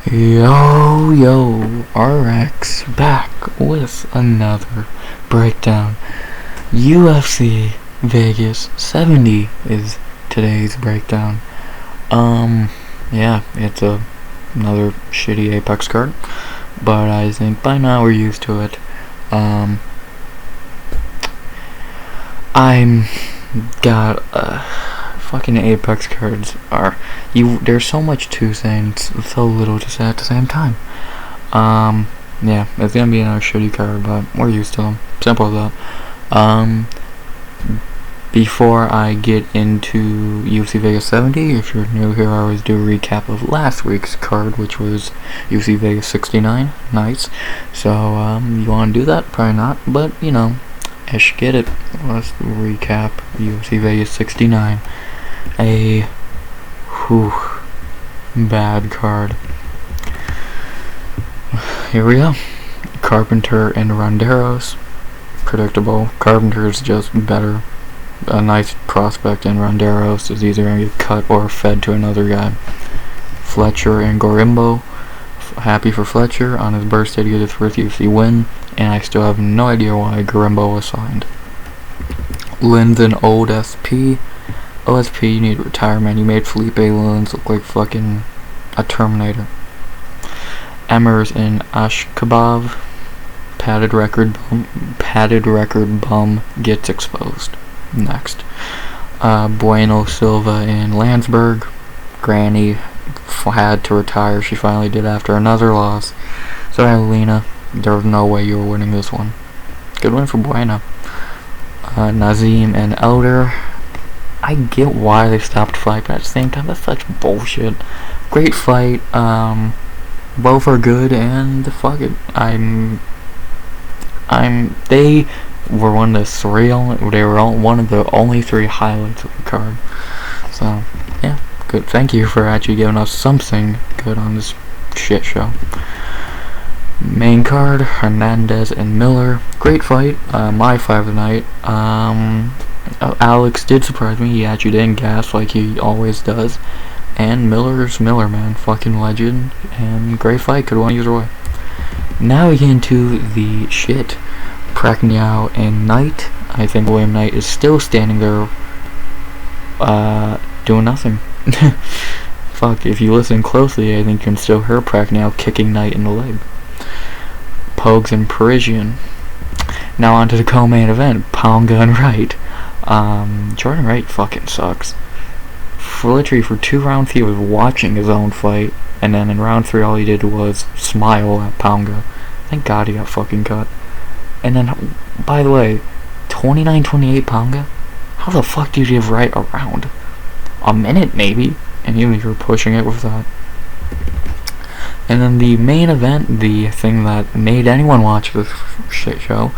Yo, RX back with another breakdown. UFC Vegas 70 is today's breakdown. Yeah, it's another shitty Apex card, but I think by now we're used to it. I'm got fucking Apex cards there's so much to say and so little to say at the same time. Yeah, it's gonna be another shitty card, but we're used to them. Simple as that. Before I get into UFC Vegas 70, if you're new here, I always do a recap of last week's card, which was UFC Vegas 69. Nice. So, you wanna do that? Probably not, but, you know, I should get it. Let's recap UFC Vegas 69. Bad card. Here we go. Carpenter and Ronderos. Predictable. Carpenter's just better. A nice prospect, and Ronderos is either going to get cut or fed to another guy. Fletcher and Gorimbo. Happy for Fletcher on his birthday to get his first UFC win, and I still have no idea why Gorimbo was signed. Linz and Old SP. OSP, you need to retire, man. You made Felipe Linz look like fucking a Terminator. Emmers and Ashkabov. Padded record bum gets exposed. Next. Bueno Silva and Landsberg. Granny had to retire. She finally did after another loss. Sorry, Lena. There was no way you were winning this one. Good win for Bueno. Nazim and Elder. I get why they stopped fight, but at the same time, that's such bullshit. Great fight. Both are good, and fuck it. They were one of the only three highlights of the card. So, yeah, good. Thank you for actually giving us something good on this shit show. Main card, Fernandes and Miller. Great fight. My fight of the night. Alex did surprise me. He actually didn't gas like he always does. And Miller's Miller, man. Fucking legend. And great fight. Could have won either way. Now we get into the shit. Prachniow and Knight. I think William Knight is still standing there doing nothing. Fuck, if you listen closely, I think you can still hear Prachniow kicking Knight in the leg. Pogues and Parisian. Now on to the co-main event. Ponga and Wright. Jordan Wright fucking sucks. Literally for 2 rounds he was watching his own fight, and then in round 3 all he did was smile at Ponga. Thank God he got fucking cut. And then, by the way, 29-28 Ponga? How the fuck did you give Wright a round? A minute maybe? And you were pushing it with that. And then the main event, the thing that made anyone watch this shit show,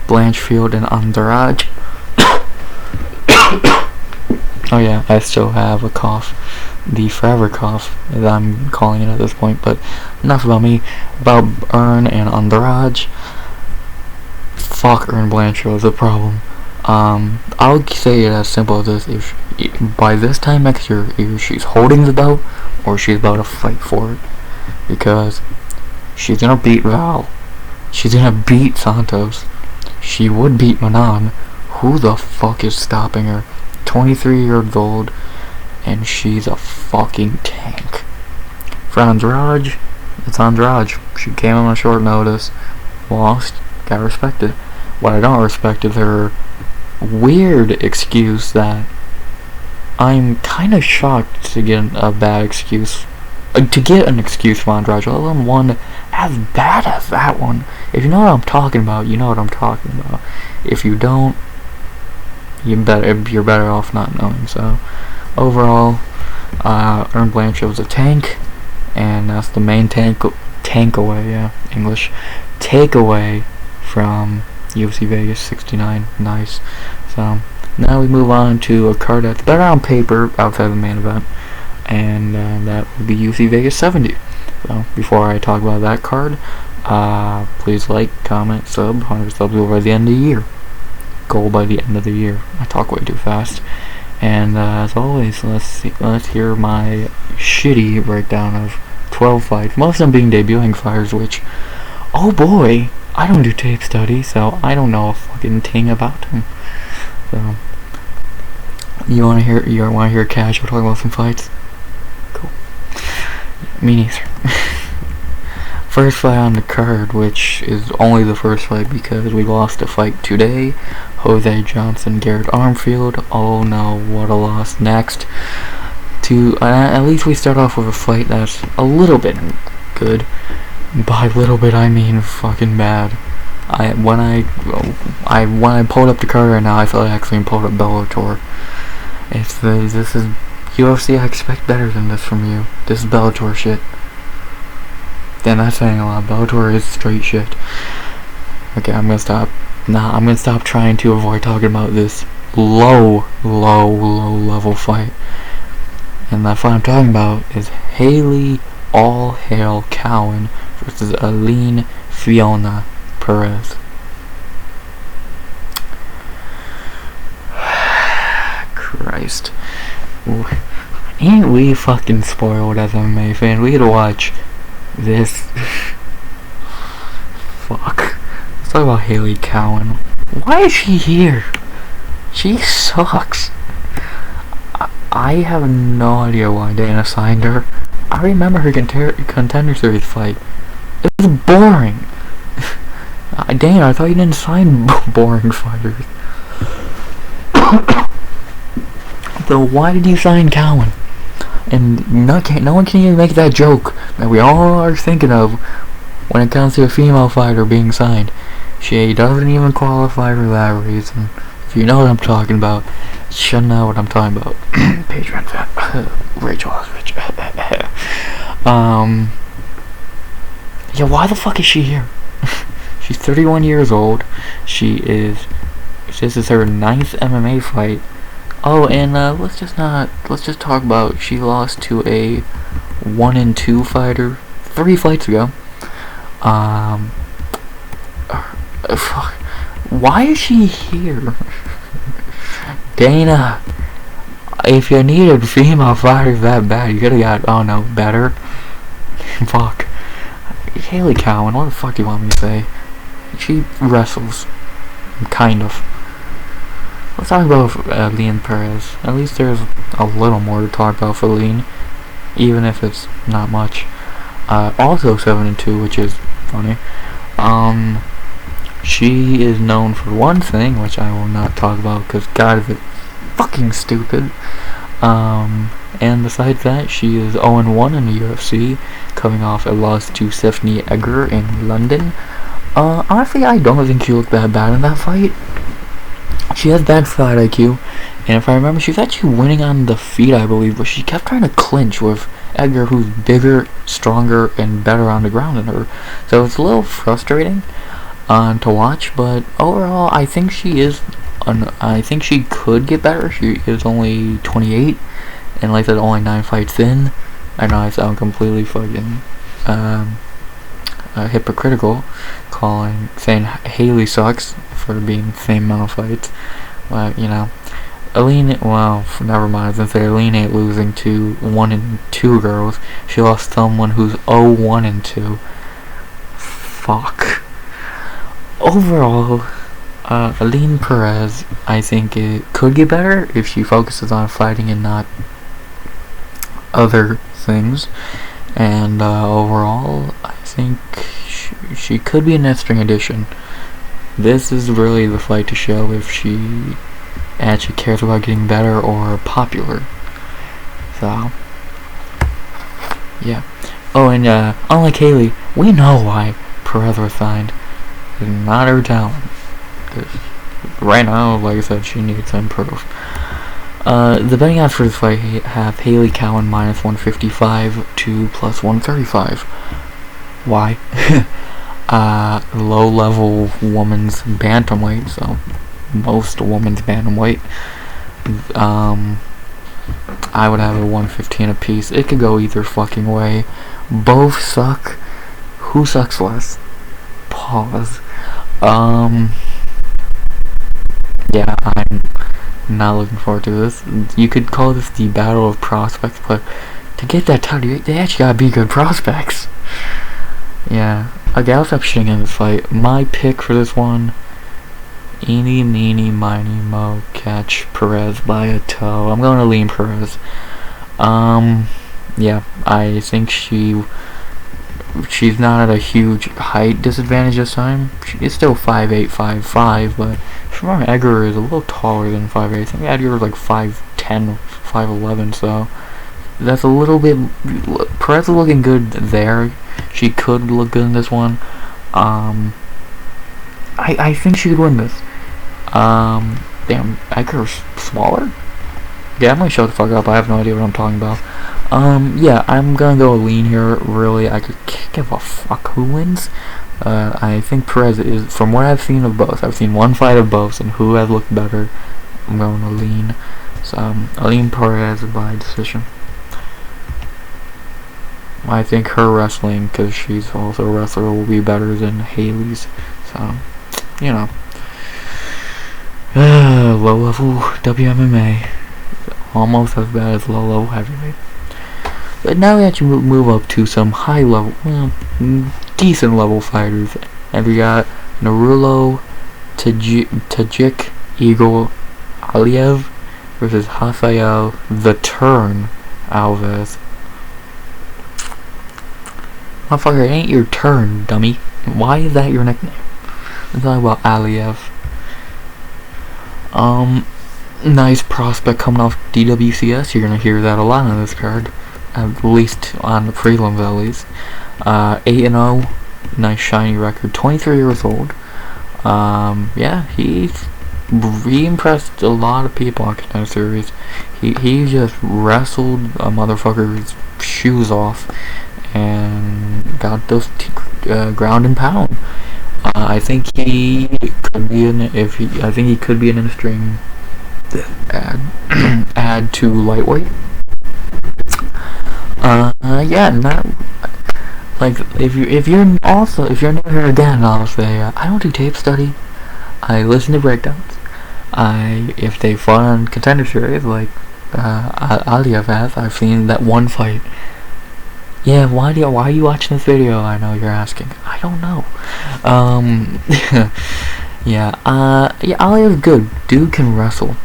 Blanchfield and Andrade. Oh yeah, I still have a cough. The forever cough, as I'm calling it at this point, but enough about me. About Earn and Andrade. Fuck Earn Blanchfield is the problem. I'll say it as simple as this. If by this time next year, either she's holding the belt, or she's about to fight for it. Because she's gonna beat Val. She's gonna beat Santos. She would beat Manon. Who the fuck is stopping her? 23 years old, and she's a fucking tank. For Andrade, it's Andrade. She came on short notice, lost, got respected. What I don't respect is her weird excuse that I'm kind of shocked to get a bad excuse. To get an excuse from Andrade, let alone one as bad as that one. If you know what I'm talking about, you know what I'm talking about. If you don't, you're better off not knowing. So, overall, Earn Blanchfield was a tank, and that's the main takeaway from UFC Vegas 69. Nice. So, now we move on to a card that's better on paper outside of the main event, and that would be UFC Vegas 70. So, before I talk about that card, please like, comment, sub. 100 subs by the end of the year. Goal by the end of the year. I talk way too fast. And as always, let's hear my shitty breakdown of 12 fights, most of them being debuting fighters, which, oh boy, I don't do tape study, so I don't know a fucking thing about them. So, you wanna hear casual talk about some fights? Cool. Me neither. First fight on the card, which is only the first fight because we lost a fight today. Jose Johnson, Garrett Armfield. Oh no, what a loss. Next, at least we start off with a fight that's a little bit good. By little bit, I mean fucking bad. When I pulled up the card right now, I felt like I actually pulled up Bellator. This is UFC. I expect better than this from you. This is Bellator shit. Damn, that's saying a lot. Bellator is straight shit. Okay, I'm gonna stop. I'm gonna stop trying to avoid talking about this low level fight. And that fight I'm talking about is Hailey All Hail Cowen versus Aline Fiona Perez. Christ. Ain't we fucking spoiled as MMA fans? We had to watch this. Fuck. Let's talk about Hailey Cowen. Why is she here? She sucks. I have no idea why Dana signed her. I remember her Contender Series fight. It was boring. Dana, I thought you didn't sign boring fighters. So why did you sign Cowen? And no one can even make that joke that we all are thinking of when it comes to a female fighter being signed. She doesn't even qualify for that reason. If you know what I'm talking about, you should know what I'm talking about. Patreon fan. Rachel Oswich. Yeah, why the fuck is she here? She's 31 years old. This is her 9th MMA fight. Oh, and let's just talk about, she lost to a 1-2 fighter 3 fights ago. Why is she here? Dana, if you needed female fighters that bad, you could've got, oh no, better. Fuck. Hailey Cowen, what the fuck do you want me to say? She wrestles. Kind of. Let's talk about Aline Perez. At least there's a little more to talk about for Aline, even if it's not much. Also 7-2, which is funny. She is known for one thing, which I will not talk about because God is it fucking stupid. And besides that, she is 0-1 in the UFC, coming off a loss to Stephanie Egger in London. Honestly, I don't think she looked that bad in that fight. She has bad fight IQ, and if I remember, she was actually winning on the feet, I believe, but she kept trying to clinch with Edgar, who's bigger, stronger, and better on the ground than her. So it's a little frustrating to watch, but overall, I think I think she could get better. She is only 28, and like I said, only 9 fights in. I know I sound completely fucking hypocritical, saying Hailey sucks for being the same amount of fights. But you know, Aline, well, never mind. I was gonna say Aline ain't losing to 1-2 girls. She lost someone who's 0-1-2. Fuck. Overall, Aline Perez, I think it could get better if she focuses on fighting and not other things. And overall, I think she could be an interesting addition. This is really the fight to show if she actually cares about getting better or popular. So, yeah. Oh, and unlike Hailey, we know why Perez was signed. It's not her talent. Because right now, like I said, she needs to improve. The betting odds for this fight have Hailey Cowen -155 to +135. Why? Low-level woman's bantamweight, so most women's bantamweight. I would have a 115 apiece. It could go either fucking way. Both suck. Who sucks less? Pause. Yeah, Not looking forward to this. You could call this the battle of prospects, but to get that title, they actually gotta be good prospects. Yeah. Okay, I'll stop shitting in this fight. My pick for this one, eeny, meeny, miny, mo, catch Perez by a toe. I'm going to lean Perez. Yeah, I think she's not at a huge height disadvantage this time. She's still 5'8", 5'5", but Shamar Edgar is a little taller than 5'8". I think Edgar is like 5'10", 5'11", so that's a little bit. Perez is looking good there. She could look good in this one. I think she could win this. Damn, Edgar's smaller? Yeah, I'm gonna shut the fuck up. I have no idea what I'm talking about. Yeah, I'm gonna go lean here. Really, I could give a fuck who wins. I think Perez is, from what I've seen of both. I've seen one fight of both, and who has looked better, I'm going to lean. So, I'll lean Perez by decision. I think her wrestling, because she's also a wrestler, will be better than Hailey's. So, you know. Low level WMMA. Almost as bad as low level heavyweight. But now we actually move up to some high level, well, decent level fighters. And we got Nurullo, Tajik, Eagle, Aliev versus Rafael, the Turn, Alves. Motherfucker, it ain't your turn, dummy. Why is that your nickname? Let's talk about Aliev. Nice prospect coming off DWCS. You're gonna hear that a lot on this card, at least on the prelims at least. 8-0, nice shiny record. 23 years old. Yeah, he impressed a lot of people on Contender Series. He just wrestled a motherfucker's shoes off and got those ground and pound. I think he could be I think he could be an interesting add to lightweight. Yeah, not like if you're new here again, I'll say I don't do tape study. I listen to breakdowns. If they fought on Contender Series like Aliev has, I've seen that one fight. Yeah, why are you watching this video? I know you're asking. I don't know. Yeah, Aliev's good. Dude can wrestle.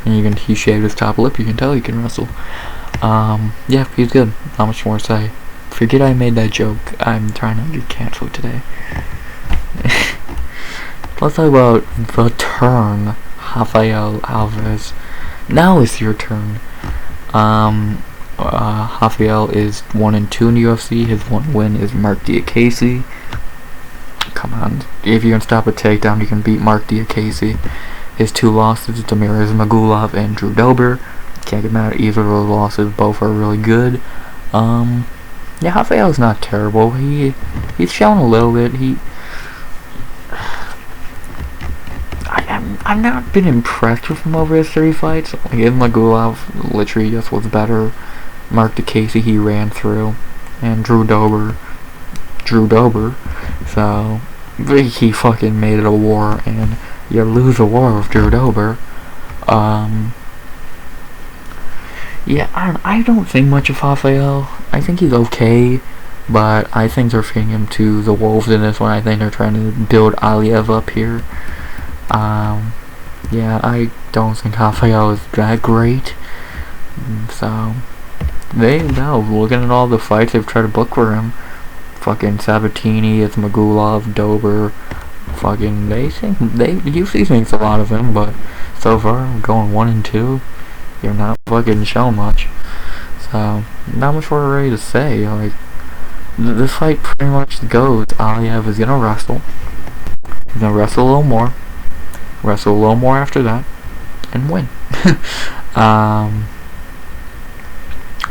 And he shaved his top lip, you can tell he can wrestle. Yeah, he's good. Not much more to say. Forget I made that joke. I'm trying to get canceled today. Let's talk about the Turn, Rafael Alves. Now it's your turn. Rafael is 1-2 in the UFC. His one win is Mark Diakase. Come on, if you can stop a takedown, you can beat Mark Diakase. His two losses, Demirez Magulov and Drew Dober. Can't get mad at either of those losses. Both are really good. Yeah, Rafael's not terrible. He's shown a little bit. I've not been impressed with him over his 3 fights. Like, Magulov literally just was better. Mark Diakase he ran through, and Drew Dober. So he fucking made it a war, and you lose a war with Drew Dober. Yeah, I don't think much of Rafael. I think he's okay, but I think they're feeding him to the wolves in this one. I think they're trying to build Aliev up here. Yeah, I don't think Rafael is that great. So looking at all the fights they've tried to book for him, fucking Sabatini, it's Magulov, Dober, fucking UFC thinks a lot of him, but so far going 1-2, you're not fucking showing much. So not much more ready to say. Like this fight pretty much goes. Aliev is gonna wrestle. He's gonna wrestle a little more after that, and win.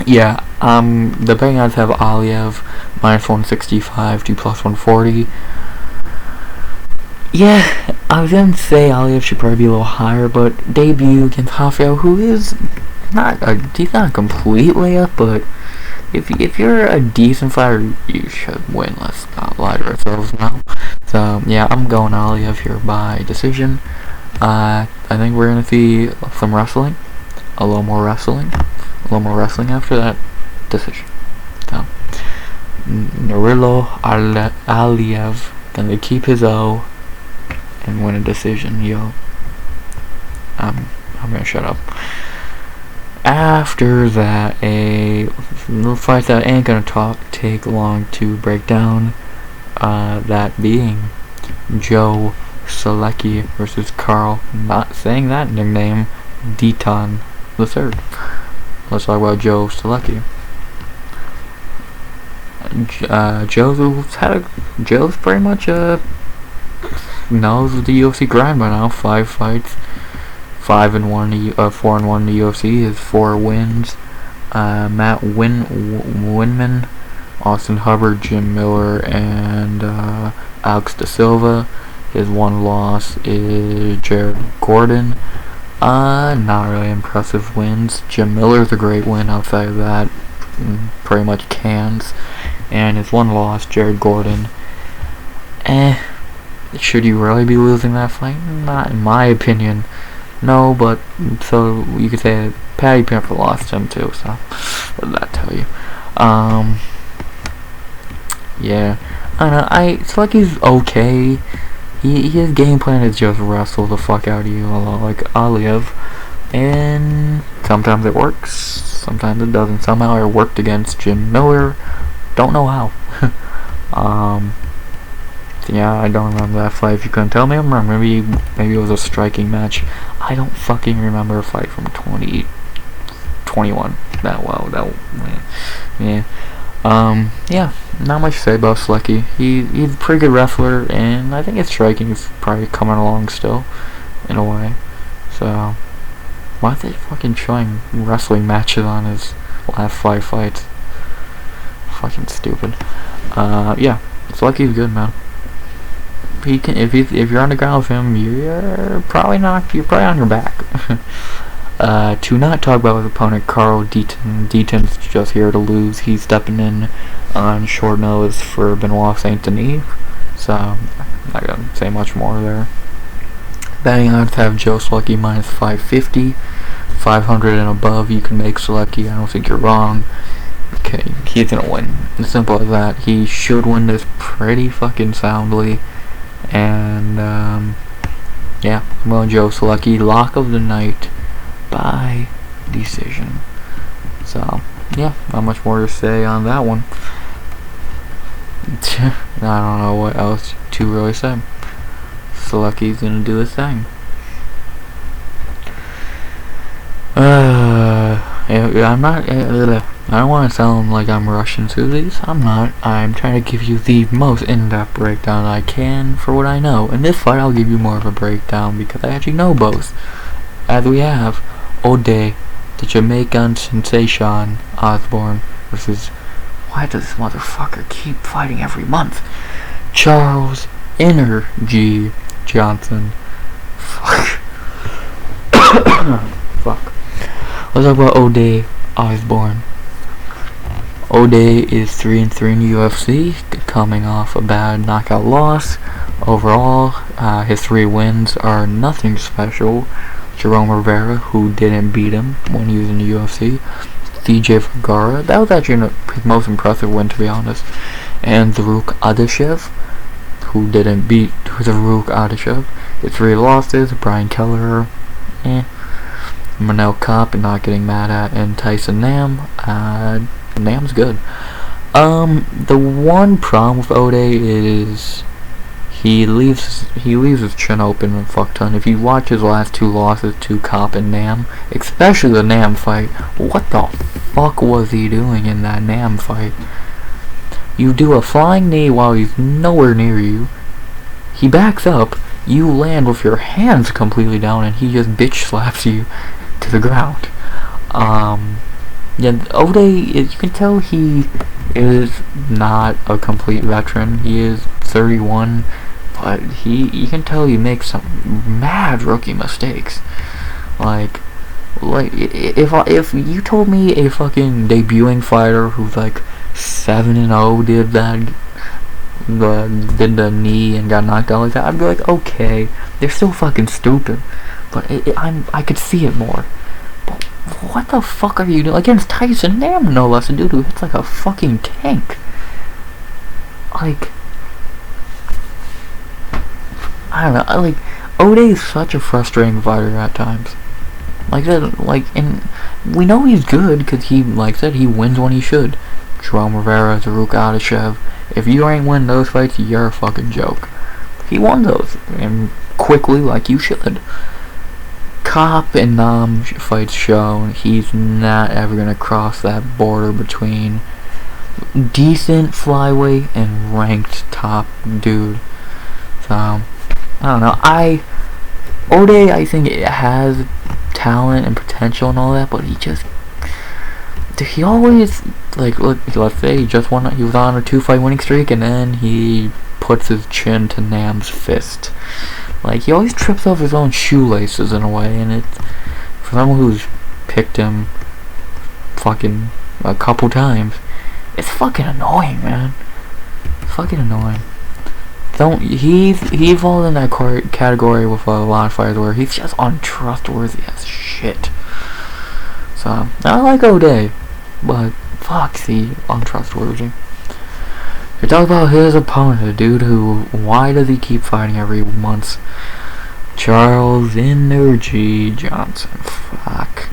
Yeah, the betting odds have Aliev -165 to +140. Yeah, I was gonna say Aliev should probably be a little higher, but debut against Rafael, who is he's not a complete layup, but if you're a decent fighter, you should win. Let's not lie to ourselves now. So yeah, I'm going Aliev here by decision. I think we're gonna see some wrestling, a little more wrestling after that decision. So, Nurullo Aliev gonna keep his O and win a decision. Yo, I'm gonna shut up. After that, a fight that ain't gonna take long to break down. That being Joe Solecki versus Carl, not saying that nickname, Deaton the third. Let's talk about Joe Solecki. Joe's pretty much knows the UFC grind by now. 5 fights, 5-1, 4-1 in the UFC. His 4 wins. Matt Winman, Austin Hubbard, Jim Miller, and Alex Da Silva. His 1 loss is Jared Gordon. Not really impressive wins. Jim Miller's a great win. Outside of that, pretty much cans. And his 1 loss, Jared Gordon. Should you really be losing that fight? Not in my opinion. No, but so you could say Patty Pimper lost him too. So what did that tell you? Yeah, I don't know. It's like he's okay. His game plan is just wrestle the fuck out of you, a lot like Aliev, and sometimes it works, sometimes it doesn't. Somehow it worked against Jim Miller. Don't know how. Yeah, I don't remember that fight. If you couldn't tell me, I'm wrong. Maybe it was a striking match. I don't fucking remember a fight from 2021 that well. Yeah. Yeah, not much to say about Solecki. He's a pretty good wrestler, and I think his striking is probably coming along still, in a way. So, why are they fucking showing wrestling matches on his last 5 fights? Fucking stupid. Yeah, Solecki's good, man. He can, if you're on the ground with him, you're probably on your back. To not talk about his opponent, Carl Deaton. Deaton's just here to lose. He's stepping in on short notice for Benoit Saint Denis, so I'm not gonna say much more there. Betting odds have Joe Solecki minus 550, 500 and above. You can make Solecki. I don't think you're wrong. Okay, he's gonna win. As simple as that. He should win this pretty fucking soundly. And yeah, I'm going Joe Solecki. Lock of the night by decision. So yeah, not much more to say on that one. I don't know what else to really say. Solecki's gonna do his thing. I'm not. I don't want to sound like I'm rushing through these. I'm not. I'm trying to give you the most in-depth breakdown I can for what I know. In this fight, I'll give you more of a breakdown because I actually know both. As we have Ode, the Jamaican sensation, Osbourne, versus, why does this motherfucker keep fighting every month? Charles Energy Johnson. Fuck. Fuck. Let's talk about Ode Osbourne. Ode is 3-3 in the UFC, coming off a bad knockout loss. Overall, his 3 wins are nothing special. Jerome Rivera, who didn't beat him when he was in the UFC. CJ Vergara, that was actually his most impressive win, to be honest. And Zaruk Adeshev, who didn't beat Zaruk Adeshev. His 3 losses: Brian Kelleher, Manel Kopp, not getting mad at, and Tyson Nam. Nam's good. The one problem with Ode is he leaves his chin open a fuck ton. If you watch his last 2 losses to Kopp and Nam, especially the Nam fight, what the fuck was he doing in that Nam fight? You do a flying knee while he's nowhere near you. He backs up. You land with your hands completely down, and he just bitch slaps you to the ground. Yeah, Ode, you can tell he is not a complete veteran. He is 31, but you can tell he makes some mad rookie mistakes. Like if you told me a fucking debuting fighter who's like 7-0 did that, did the knee and got knocked out like that, I'd be like, okay, they're still fucking stupid, but I could see it more. But what the fuck are you doing against Tyson Nam, no less, a dude who hits like a fucking tank? Like, I don't know, like, O'Day is such a frustrating fighter at times. Like that, like, and we know he's good because he, like I said, he wins when he should. Jerome Rivera, Zaruk Adeshev. If you ain't win those fights, you're a fucking joke. He won those, and quickly, like you should. Cop and Nam fights shown he's not ever gonna cross that border between decent flyweight and ranked top dude. So, I don't know. O'Day, I think it has talent and potential and all that, but he always, like, let's say he was on a 2-fight winning streak, and then he puts his chin to Nam's fist. Like, he always trips over his own shoelaces in a way, and it's, for someone who's picked him fucking a couple times, it's fucking annoying, man. Fucking annoying. He falls in that category with a lot of fighters where he's just untrustworthy as shit. So, I like O'Day, but fuck's he untrustworthy. You talk about his opponent, a dude who, why does he keep fighting every month? Charles Energy Johnson. Fuck.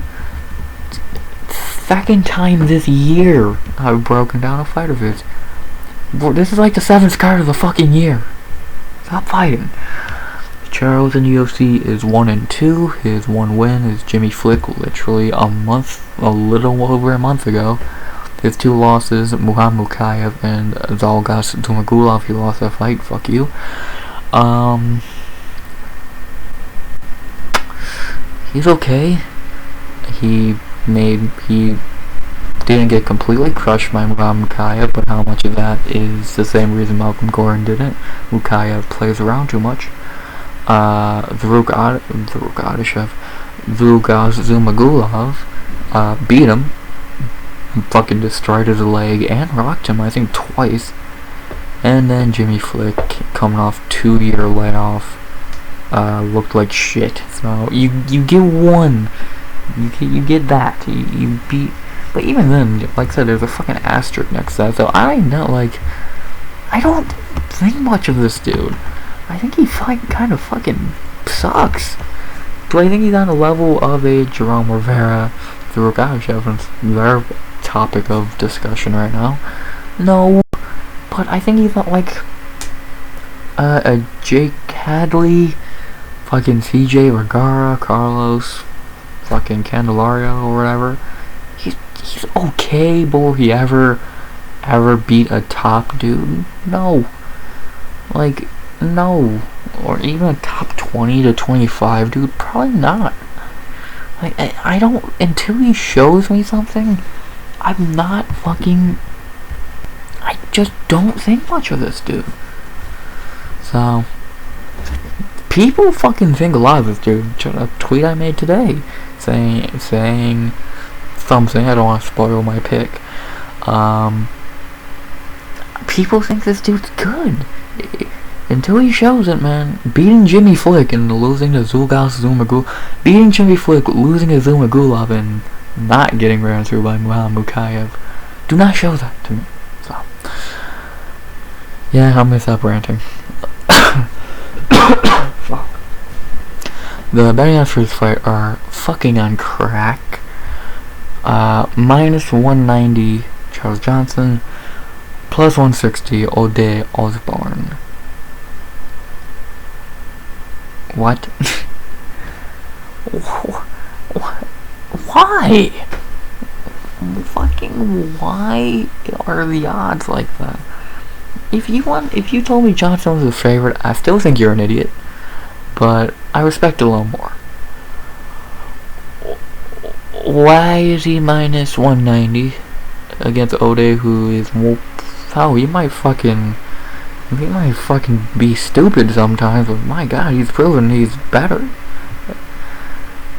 Second time this year I've broken down a fight of his. This is like the 7th card of the fucking year. Stop fighting. Charles in the UFC is 1-2. His one win is Jimmy Flick, literally a little over a month ago. His 2 losses, Muhammad Mukayev and Zalgas Dumagulov. He lost that fight. Fuck you. He's okay. He didn't get completely crushed by Muhammad Mukayev, but how much of that is the same reason Malcolm Gordon didn't? Mukayev plays around too much. Zaruk Adeshev, Zalgas Dumagulov beat him. Fucking destroyed his leg and rocked him, I think, twice. And then Jimmy Flick, coming off 2-year layoff, looked like shit. So you get one, you get that. You beat, but even then, like I said, there's a fucking asterisk next to that. So I don't know, like, I don't think much of this dude. I think he kind of fucking sucks. Do I think he's on the level of a Jerome Rivera, Zaruk Adeshev, their topic of discussion right now? No, but I think he's not like a Jake Hadley, fucking CJ Vergara, Carlos, fucking Candelario or whatever. He's okay, but will he ever beat a top dude? No. Like, no. Or even a top 20 to 25 dude? Probably not. Like, I don't, until he shows me something, I'm not fucking, I just don't think much of this dude. So, people fucking think a lot of this dude. A tweet I made today saying something, I don't want to spoil my pick. People think this dude's good. Until he shows it, man. Beating Jimmy Flick and losing to Zalgas Dumagulov, beating Jimmy Flick, losing to Dumagulov, and not getting ran through by Muhammad Mukayev, do not show that to me. So, yeah, I'll miss that ranting. Fuck. The betting odds for this fight are fucking on crack. Minus 190 Charles Johnson, plus 160 O'Day Osbourne. What? Why? Fucking why are the odds like that? If you told me Johnson was a favorite, I still think you're an idiot. But I respect it a little more. Why is he minus 190 against O'Day, who is, well, he might fucking be stupid sometimes, but my god, he's proven he's better.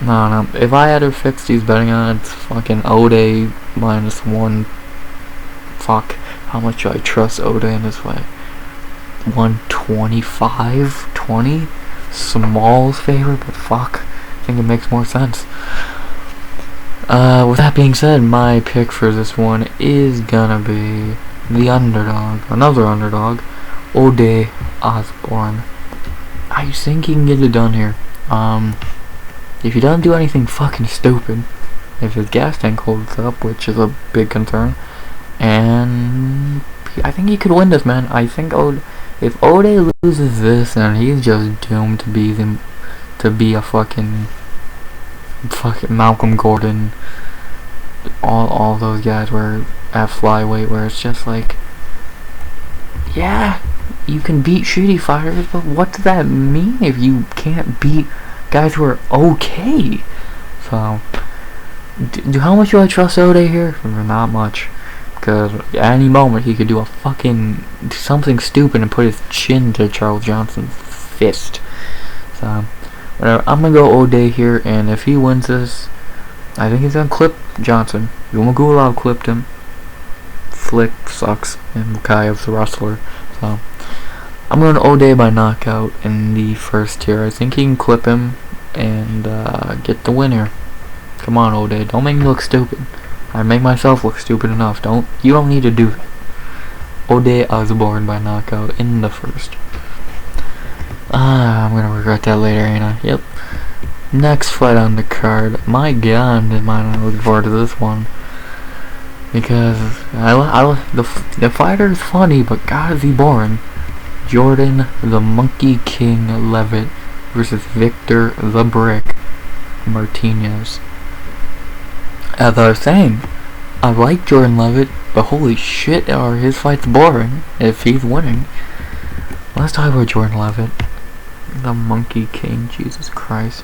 No, if I had to fix these betting odds, fucking O'Day minus 1. Fuck, how much do I trust O'Day in this way? 125-20. Small's favor, but fuck, I think it makes more sense. With that being said, my pick for this one is gonna be the underdog, another underdog, Osbourne. I think he can get it done here. If he doesn't do anything fucking stupid, if his gas tank holds up, which is a big concern, and I think he could win this, man. I think if Ode loses this, then he's just doomed to be a fucking Malcolm Gordon, all those guys were at flyweight, where it's just like, yeah, you can beat shitty fighters, but what does that mean if you can't beat guys who are okay? So, how much do I trust Ode here? Not much, because at any moment he could do a fucking something stupid and put his chin to Charles Johnson's fist. So, whatever. I'm gonna go Ode here, and if he wins this, I think he's gonna clip Johnson. Yumagulov clipped him. Flick sucks, and Mukayev's the wrestler. So, I'm going Ode by knockout in the first tier. I think he can clip him and get the winner. Come on, Ode. Don't make me look stupid. I make myself look stupid enough. You don't need to do that. Ode Osbourne by knockout in the first. I'm gonna regret that later, ain't I? Yep. Next fight on the card. My god, am I not looking forward to this one. Because the fighter is funny, but god is he boring. Jordan the Monkey King Leavitt versus Victor the Brick Martinez. As I was saying, I like Jordan Leavitt, but holy shit, are his fights boring if he's winning. Let's talk about Jordan Leavitt, the Monkey King. Jesus Christ.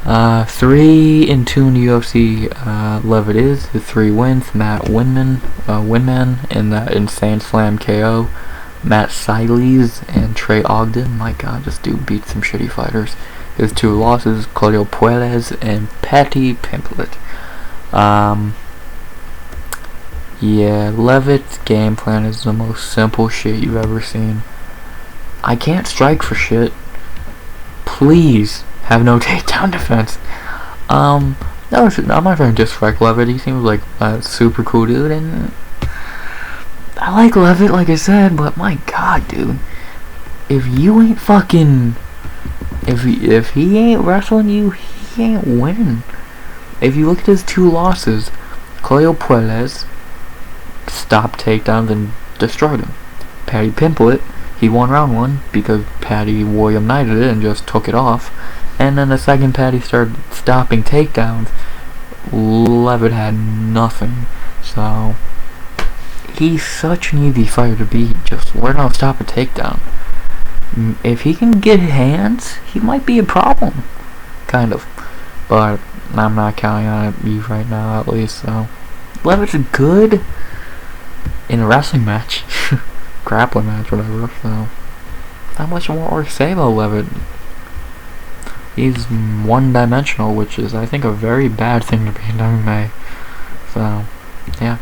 3-2 in the UFC. Leavitt is his 3 wins. Matt Winman in that insane slam KO. Matt Siles and Trey Ogden. My god, this dude beats some shitty fighters. His 2 losses, Claudio Perez and Patty Pimblett. Yeah, Leavitt's game plan is the most simple shit you've ever seen. I can't strike for shit. Please have no takedown defense. No, I'm not trying to dislike Leavitt. He seems like a super cool dude, and I like Leavitt, like I said, but my god, dude, if you ain't fucking, if he ain't wrestling you, he ain't winning. If you look at his 2 losses, Claudio Perez stopped takedowns and destroyed him. Patty Pimblett, he won round 1 because Patty William Knighted it and just took it off. And then the second Patty started stopping takedowns, Leavitt had nothing. So, he's such an easy fighter to beat. Just learn how to stop a takedown. If he can get hands, he might be a problem. Kind of. But I'm not counting on it right now, at least. So, Leavitt's good in a wrestling match. Grappling match, whatever. So, not much more to say about Leavitt. He's one-dimensional, which is, I think, a very bad thing to be in MMA. So, yeah.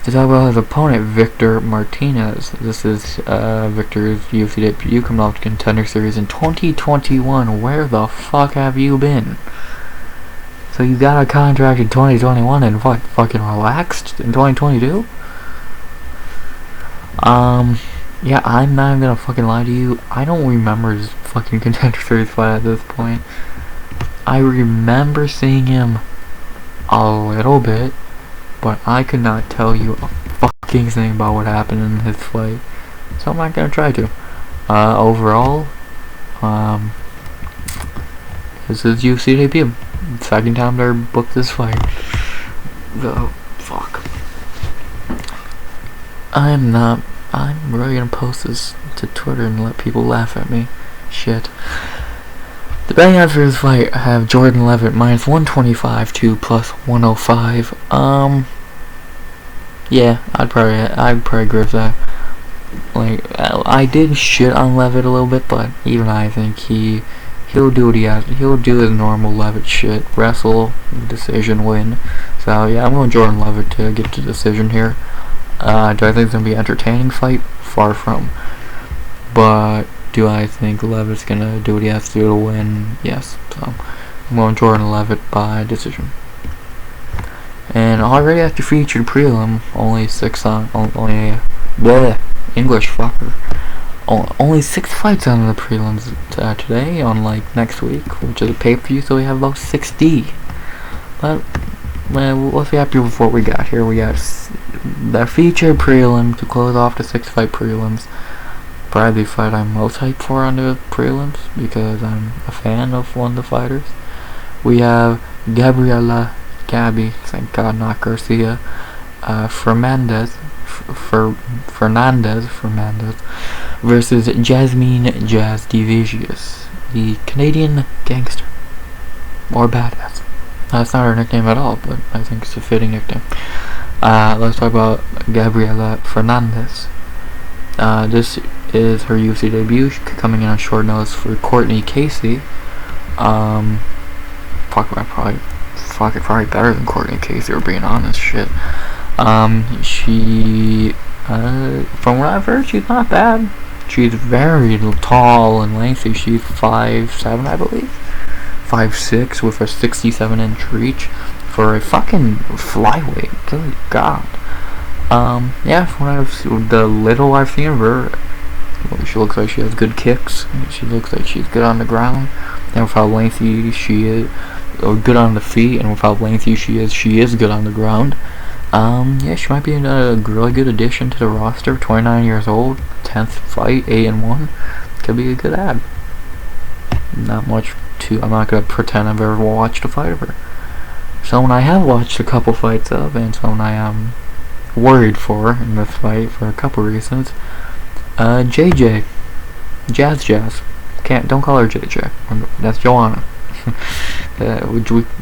To talk about his opponent, Victor Martinez. This is Victor's UFC debut, coming off the Contender Series in 2021. Where the fuck have you been? So you got a contract in 2021 and what, fucking relaxed in 2022? Yeah, I'm not even gonna fucking lie to you. I don't remember his fucking Contender Series fight at this point. I remember seeing him a little bit, but I could not tell you a fucking thing about what happened in his fight. So I'm not gonna try to. Overall, this is UFC debut. Second time they booked this fight. So, fuck. I'm really gonna post this to Twitter and let people laugh at me. Shit. The betting odds for this fight have Jordan Leavitt minus 125 to plus 105. Yeah, I'd probably agree with that. Like, I did shit on Leavitt a little bit, but even I think he'll he'll do what he has. He'll do his normal Leavitt shit. Wrestle, decision, win. So yeah, I'm going Jordan Leavitt to get the decision here. Do I think it's gonna be an entertaining fight? Far from. But do I think Leavitt's gonna do what he has to do to win? Yes. So I'm going Jordan Leavitt by decision. And already after featured prelim, only 6 on English fucker. Only 6 fights on the prelims today, unlike next week, which is a pay-per-view, so we have about 60. But let's be happy with what we got here. We got the featured prelim to close off the 6 fight prelims. Probably the fight I'm most hyped for on the prelims because I'm a fan of one of the fighters. We have Gabriella, thank God, not Garcia, Fernandes versus Jasmine Jasudavicius, the Canadian gangster or badass. That's not her nickname at all, but I think it's a fitting nickname. Let's talk about Gabriella Fernandes. This is her UFC debut, coming in on short notice for Courtney Casey. Probably better than Courtney Casey, or being honest. Shit. She, from what I've heard, she's not bad. She's very tall and lengthy. She's 5'7", I believe. 5'6", with a 67-inch reach for a fucking flyweight. Good God. Yeah, from the little I've seen of her, she looks like she has good kicks. She looks like she's good on the ground. And with how lengthy she is, or good on the feet, and with how lengthy she is good on the ground. Yeah, she might be a really good addition to the roster. 29 years old, 10th fight, 8-1. Could be a good ad. Not much to. I'm not gonna pretend I've ever watched a fight of her. Someone I have watched a couple fights of, and someone I am worried for in this fight for a couple reasons. JJ, Jazz. Don't call her JJ. That's Joanna.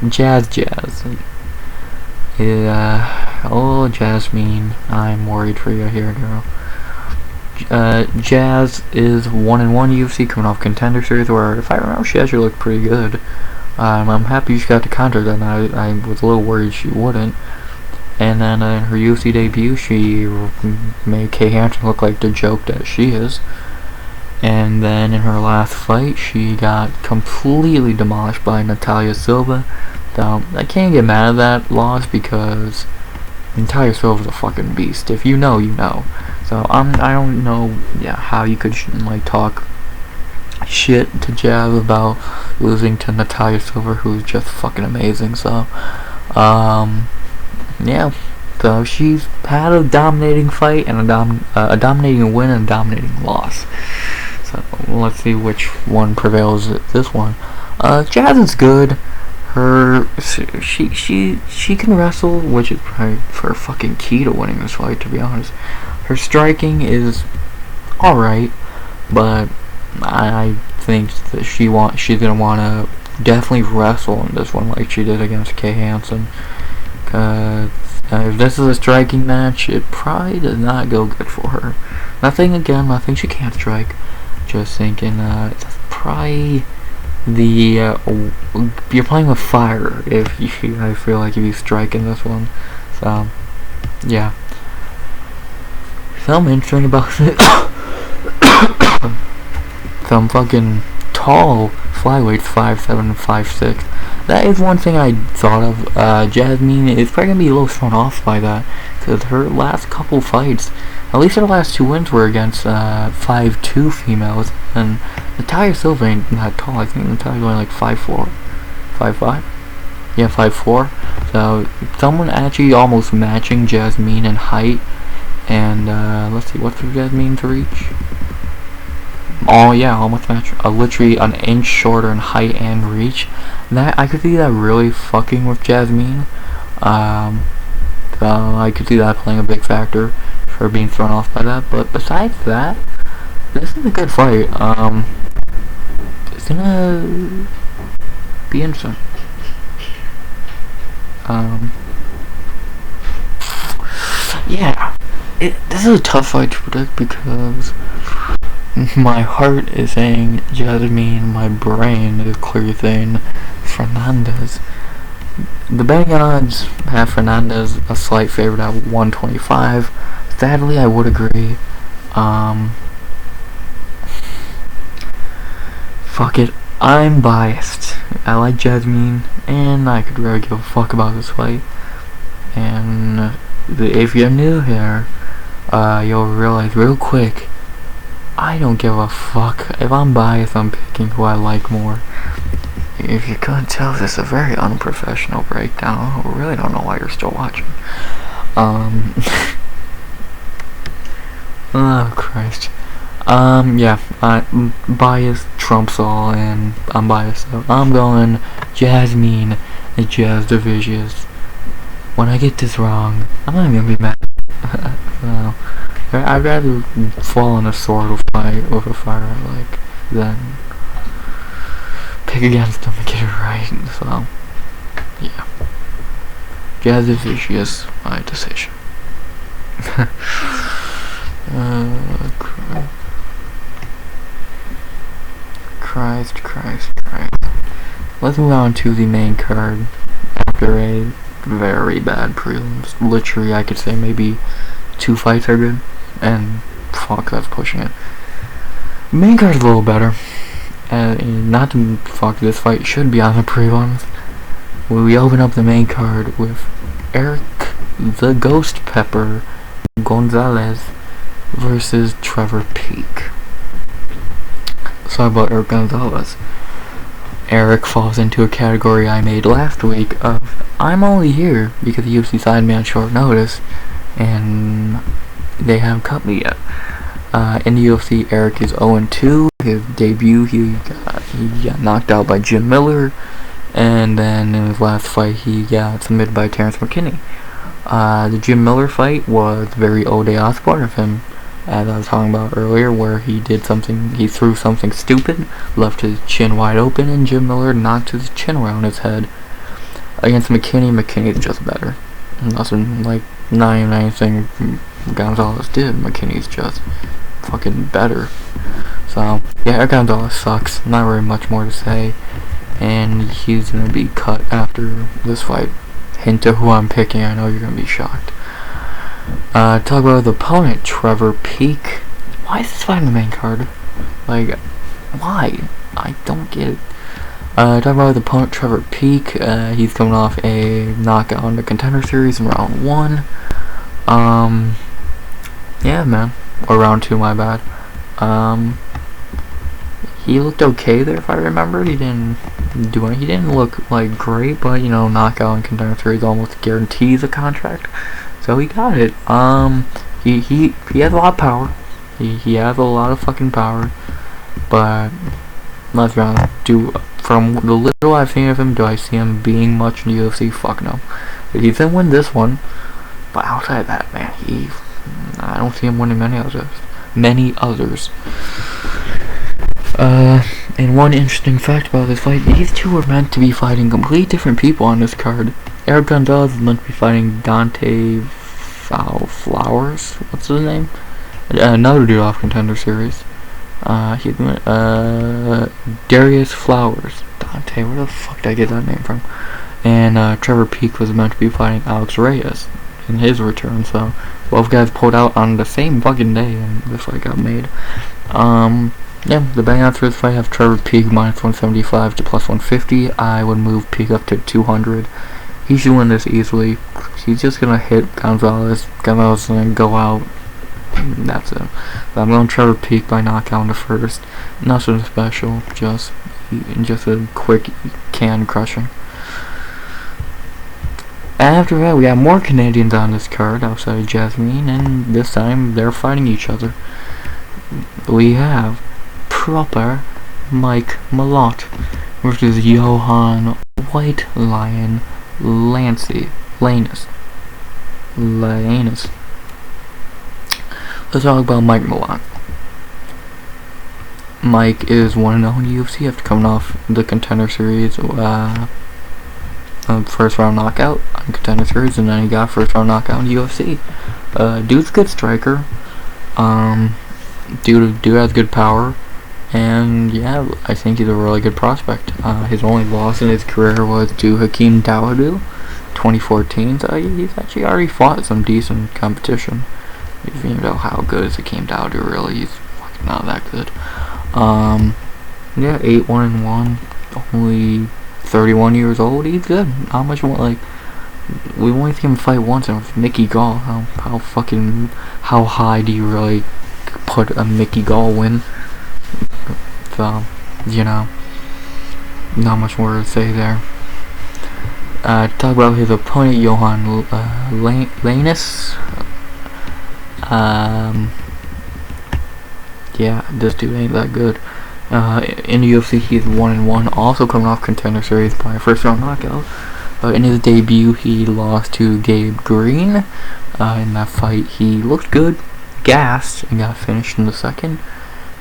Jazz. Oh, Jasmine, I'm worried for you here, girl. Jazz is 1-1 UFC, coming off Contender Series, where, if I remember, she actually looked pretty good. I'm happy she got the counter, then I was a little worried she wouldn't. And then in her UFC debut, she made Kay Hansen look like the joke that she is. And then in her last fight, she got completely demolished by Natalia Silva. I can't get mad at that loss because Natalia Silva's a fucking beast. If you know, you know. So I don't know, how you could talk shit to Jazz about losing to Natalia Silva, who's just fucking amazing. So yeah. So she's had a dominating fight and a dominating win and a dominating loss. So let's see which one prevails at this one. Jazz is good. She can wrestle, which is probably her fucking key to winning this fight, to be honest. Her striking is alright, but I think that she's gonna wanna definitely wrestle in this one like she did against Kay Hansen. Cause if this is a striking match, it probably does not go good for her. Nothing she can't strike. Just thinking, it's probably you're playing with fire I feel like if you strike in this one. So yeah. Something interesting about it. Some fucking tall flyweights, 5'7" and 5'6". That is one thing I thought of. Jasmine is probably gonna be a little thrown off by that, because her last couple fights, at least her last 2 wins, were against 5'2" females, and Natalia Silva ain't that tall. I think Natalia's only like 5'4", 5'5". Yeah, 5'4". So someone actually almost matching Jasmine in height, and let's see, what's Jasmine's reach? Oh yeah, almost match. Literally an inch shorter in height and reach. That I could see that really fucking with Jasmine. I could see that playing a big factor for being thrown off by that. But besides that, this is a good fight. It's gonna be interesting. Yeah, this is a tough fight to predict because my heart is saying Jasmine, my brain is clearly saying Fernandes. The betting odds have Fernandes a slight favorite at 125. Sadly, I would agree. Fuck it. I'm biased. I like Jasmine, and I could really give a fuck about this fight. And if you're new here, you'll realize real quick, I don't give a fuck. If I'm biased, I'm picking who I like more. If you couldn't tell, this is a very unprofessional breakdown. I really don't know why you're still watching. Oh Christ. Yeah, bias trumps all, and I'm biased, so I'm going Jasmine and Jasudavicius. When I get this wrong, I'm not gonna be mad. No. I'd rather fall in a sword fight with a fighter I like than pick against them and get it right. So, yeah. Jasudavicius, my decision. Christ. Let's move on to the main card after a very bad prelims. Literally, I could say maybe 2 fights are good, and fuck, that's pushing it. Main card's a little better. Not to fuck, this fight should be on the prelims. We open up the main card with Erick the Ghost Pepper Gonzalez versus Trevor Peak. Let's talk about Erick Gonzalez. Erick falls into a category I made last week of I'm only here because the UFC signed me on short notice and they haven't cut me yet. In the UFC, Erick is 0-2. His debut, he got knocked out by Jim Miller, and then in his last fight, he got submitted by Terrence McKinney. The Jim Miller fight was very Ode Osbourne of him, as I was talking about earlier, where he threw something stupid, left his chin wide open, and Jim Miller knocked his chin around his head. Against McKinney's just better. Nothing like anything Gonzalez did. McKinney's just fucking better. So yeah, Erick Gonzalez sucks. Not very much more to say, and he's gonna be cut after this fight. Hint to who I'm picking. I know you're gonna be shocked. Talk about the opponent, Trevor Peak. Why is this fight in the main card? Like, why? I don't get it. Talk about the opponent, Trevor Peak. He's coming off a knockout in the Contender Series in round 1. Yeah, man. Or round 2, my bad. He looked okay there, if I remember. He didn't look like great, but you know, knockout in Contender Series almost guarantees a contract. So he got it. He has a lot of power. He has a lot of fucking power. But let's be honest, from the little I've seen of him, do I see him being much in the UFC? Fuck no. He's gonna win this one, but outside of that, man, I don't see him winning many others. And one interesting fact about this fight, these two are meant to be fighting completely different people on this card. Erick Gonzalez is meant to be fighting Dante Flowers. What's his name? Another dude off Contender Series. Darius Flowers. Dante, where the fuck did I get that name from? And Trevor Peak was meant to be fighting Alex Reyes in his return, so both guys pulled out on the same fucking day and this fight got made. Yeah, the betting odds for this fight have Trevor Peak minus 175 to plus 150. I would move Peak up to 200. He should win this easily. He's just gonna hit Gonzalez. Gonzalez is gonna go out. That's it. So I'm going Trevor Peak by knockout in the first. Nothing special, just a quick can crushing. After that, we got more Canadians on this card outside of Jasmine, and this time they're fighting each other. We have proper Mike Malott versus Yohan White Lion Lainesse. Let's talk about Mike Malott. Mike is 1-0 in UFC after coming off the Contender Series first round knockout on Contender Series, and then he got first round knockout in UFC. Dude's a good striker. dude has good power, and yeah, I think he's a really good prospect. His only loss in his career was to Hakeem Dawodu, 2014. So he's actually already fought some decent competition. If you know how good is Hakeem Dawodu, really, he's fucking not that good. Yeah, 8-1-1, only 31 years old. He's good. Not much more. Like, we only seen him fight once, and with Mickey Gall. How high do you really put a Mickey Gall win? So, you know, not much more to say there. Talk about his opponent, Yohan Lainesse. Yeah, this dude ain't that good. In the UFC, he's 1-1, also coming off Contender Series by a first-round knockout. In his debut, he lost to Gabe Green. In that fight, he looked good, gassed, and got finished in the second.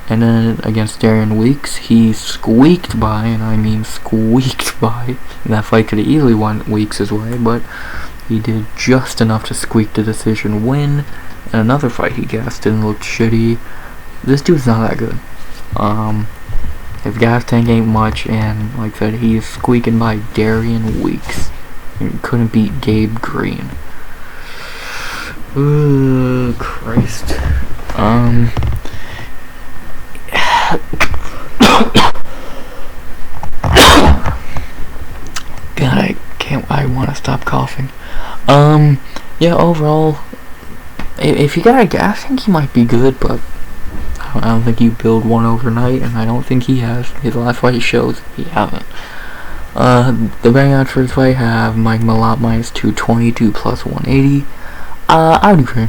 And then against Darian Weeks, he squeaked by, and I mean squeaked by. And that fight could have easily won Weeks' way, but he did just enough to squeak the decision win. And another fight he gassed and looked shitty. This dude's not that good. His gas tank ain't much, and like I said, he's squeaking by Darian Weeks. He couldn't beat Gabe Green. Ooh, Christ. God, I want to stop coughing. Yeah, overall, if you got a gas tank, he might be good, but I don't think you build one overnight, and I don't think he has. His last fight shows he hasn't. The betting odds for this fight have Mike Malott minus 222 plus 180. I would agree.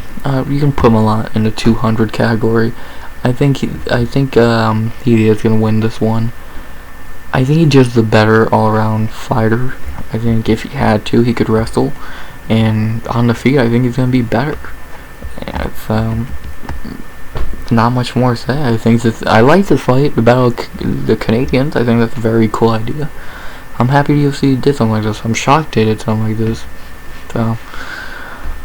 You can put Malott in the 200 category. I think he is gonna win this one. I think he's just the better all-around fighter. I think if he had to, he could wrestle, and on the feet, I think he's gonna be better. It's not much more to say. I like the fight, the battle of the Canadians. I think that's a very cool idea. I'm happy the UFC did something like this. I'm shocked they did something like this. So,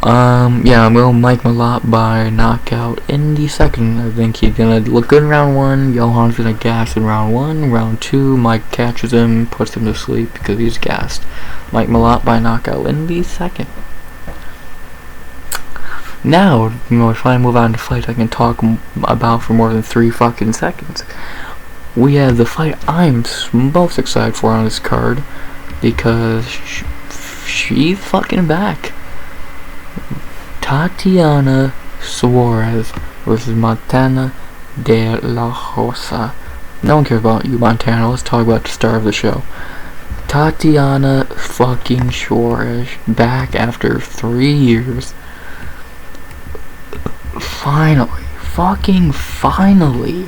yeah, I'm going Mike Malott by knockout in the second. I think he's gonna look good in round 1. Yohan's gonna gas in round 1. Round 2, Mike catches him, puts him to sleep because he's gassed. Mike Malott by knockout in the second. Now, if I move on to fights I can talk about for more than 3 fucking seconds. We have the fight I'm most excited for on this card, because she's fucking back. Tatiana Suarez versus Montana de la Rosa. No one cares about you, Montana. Let's talk about the star of the show. Tatiana fucking Suarez back after 3 years. Finally, fucking finally.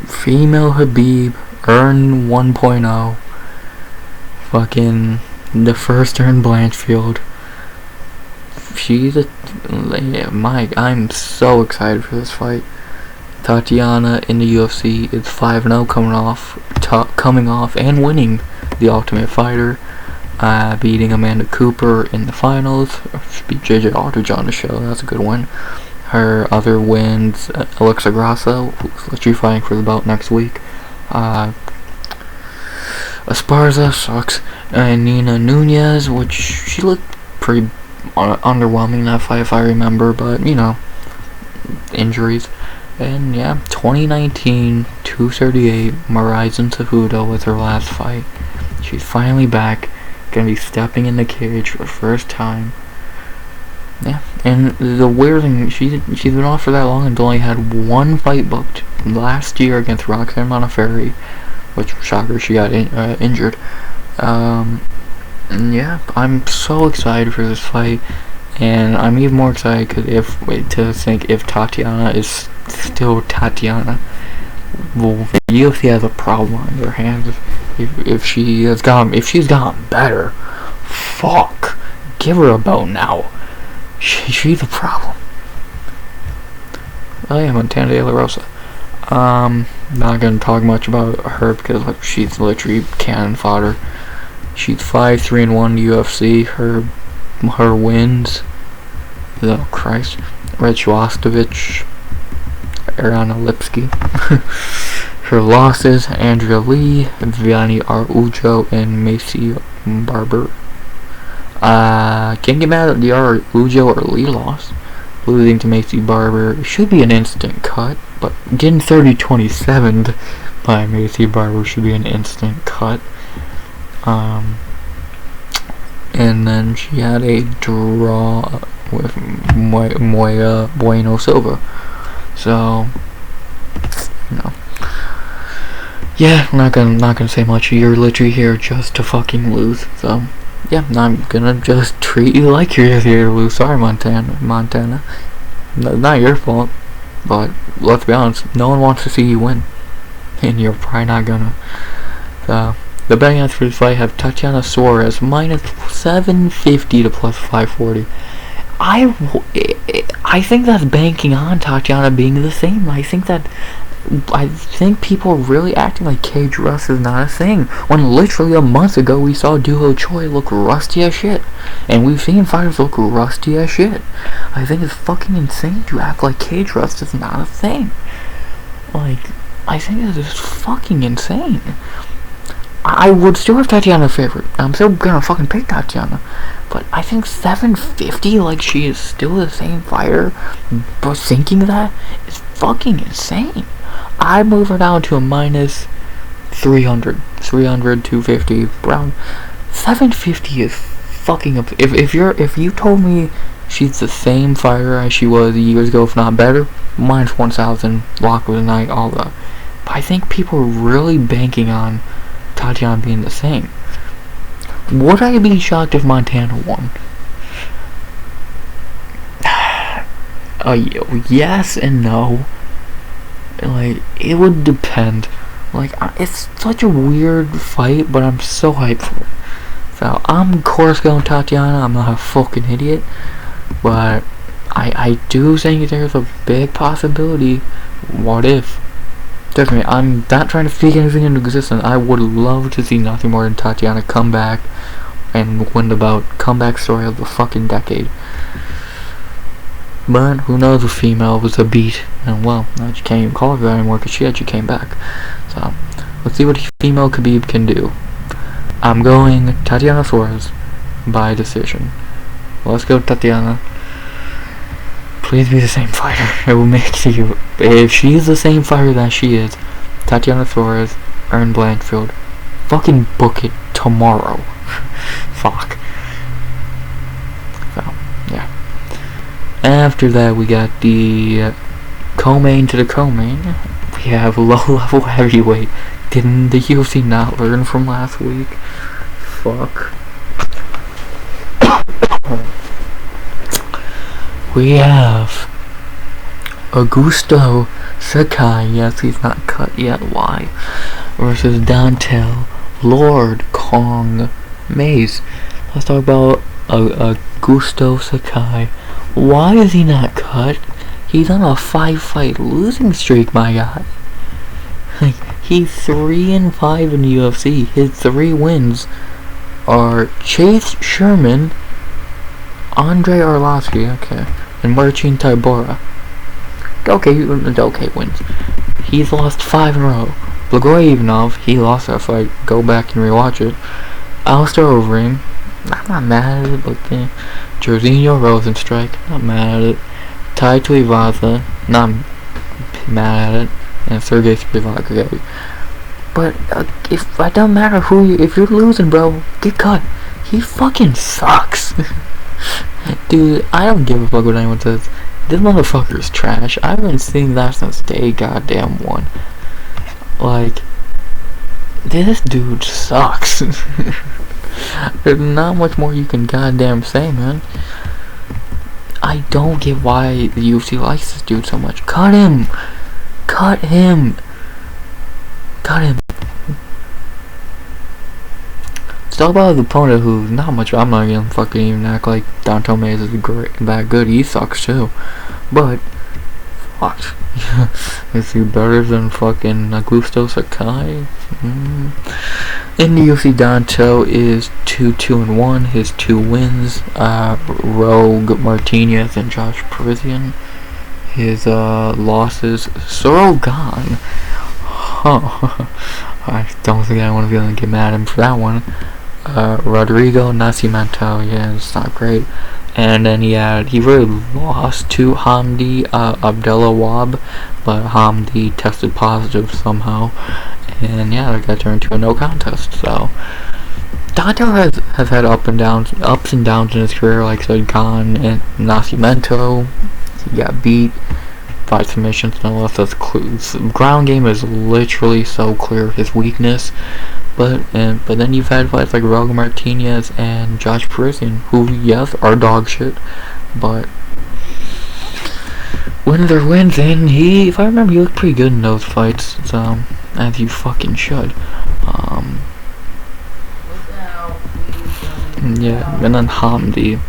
Female Habib earned 1.0. Fucking the first earned Blanchfield. She's a Mike. I'm so excited for this fight. Tatiana in the UFC is 5-0, coming off and winning the Ultimate Fighter. Beating Amanda Cooper in the finals. Beat JJ Aldridge on the show. That's a good win. Her other wins, Alexa Grasso, who's literally fighting for the belt next week. Esparza sucks. And Nina Nunez, which she looked pretty underwhelming in that fight, if I remember, but you know, injuries. And yeah, 2019, 238, Marizon Cejudo with her last fight. She's finally back. Gonna be stepping in the cage for the first time. Yeah, and the weird thing, she's been off for that long and only had 1 fight booked last year against Roxanne Modafferi, which, shocker, she got injured. And yeah, I'm so excited for this fight, and I'm even more excited because if Tatiana is still Tatiana, well, the UFC has a problem on their hands. If she's gotten better, fuck, give her a belt now. She's a problem. Oh yeah, Montana de la Rosa. Not gonna talk much about her because she's literally cannon fodder. She's 5-3-1 UFC. Her wins. Oh Christ. Jasudavicius, Ariana Lipsky. Her losses: Andrea Lee, Vianney Araujo, and Macy Barber. Can't get mad at the Araujo or Lee loss. Losing to Macy Barber should be an instant cut, but getting 30-27 by Macy Barber should be an instant cut. And then she had a draw with Moya Bueno Silva. So, you know. Yeah, I'm not gonna say much. You're literally here just to fucking lose. So, yeah, I'm gonna just treat you like you're here to lose. Sorry, Montana. Not your fault. But let's be honest, no one wants to see you win, and you're probably not gonna. So, the betting odds for this fight have Tatiana Suarez minus 750 to plus 540. I think that's banking on Tatiana being the same. I think people are really acting like cage rust is not a thing, when literally a month ago we saw Duho Choi look rusty as shit, and we've seen fighters look rusty as shit. I think it's fucking insane to act like cage rust is not a thing. Like, I think it is fucking insane. I would still have Tatiana favorite. I'm still gonna fucking pick Tatiana. But I think 750, like, she is still the same fighter, but thinking that is fucking insane. I'd move her down to a minus 300, 250, around 750 is fucking up. If you told me she's the same fighter as she was years ago, if not better, minus 1,000, lock of the night, all that. But I think people are really banking on Tatiana being the same. Would I be shocked if Montana won? Yes and no. Like, it would depend. Like, it's such a weird fight, but I'm so hyped for it. So, I'm of course going Tatiana. I'm not a fucking idiot. But I do think there's a big possibility. What if? Definitely, I'm not trying to speak anything into existence. I would love to see nothing more than Tatiana come back and win the bout. Comeback story of the fucking decade. But who knows, a female was a beat. And well, now you can't even call her that anymore because she actually came back. So, let's see what female Khabib can do. I'm going Tatiana Suarez by decision. Let's go Tatiana. Please be the same fighter. It will make you. If she's the same fighter that she is, Tatiana Suarez, Erin Blanchfield, fucking book it tomorrow. Fuck. So, yeah. After that, we got the co-main to the co-main. We have low-level heavyweight. Didn't the UFC not learn from last week? Fuck. We have Augusto Sakai, yes, he's not cut yet, why? Versus Dantel Lord Kong Mays. Let's talk about Augusto Sakai. Why is he not cut? He's on a 5-fight losing streak, my guy. He's 3-5 in the UFC. His 3 wins are Chase Sherman, Andre Arlovsky, okay, and Marcin Tybura. Okay wins. He's lost 5 in a row. Blagoy Ivanov, he lost that fight. Go back and rewatch it. Alistair Overeem, I'm not mad at it, but Jorginho Rosenstrike, not mad at it. Tai Tuivasa, not mad at it. And Sergey Spivak. But if it don't matter if you're losing, bro, get cut. He fucking sucks. Dude, I don't give a fuck what anyone says. This motherfucker's trash. I haven't seen that since day goddamn one. Like, this dude sucks. There's not much more you can goddamn say, man. I don't get why the UFC likes this dude so much. Cut him! Cut him! Cut him! Let's talk about the opponent who's not much. I'm not gonna fucking even act like Dantel Mays is that good. He sucks too. But, what? Is he better than fucking Augusto Sakai? In the UFC, Dantel is 2-2-1. His 2 wins, Rogue Martinez and Josh Parisian. his losses. Sorogan. Huh. I don't think I want to be able to get mad at him for that one. Rodrigo Nascimento, yeah, it's not great. And then he really lost to Hamdi Abdullah Wahb, but Hamdi tested positive somehow. And yeah, that got turned into a no contest. So Danto has had ups and downs in his career, like I said, Khan and Nascimento. He got beat by submissions, no less. That's ground game is literally so clear his weakness. But then you've had fights like Raul Martinez and Josh Perez, who, yes, are dog shit, but wins are wins, and if I remember, he looked pretty good in those fights, so, as you fucking should. Yeah, and then Hamdi,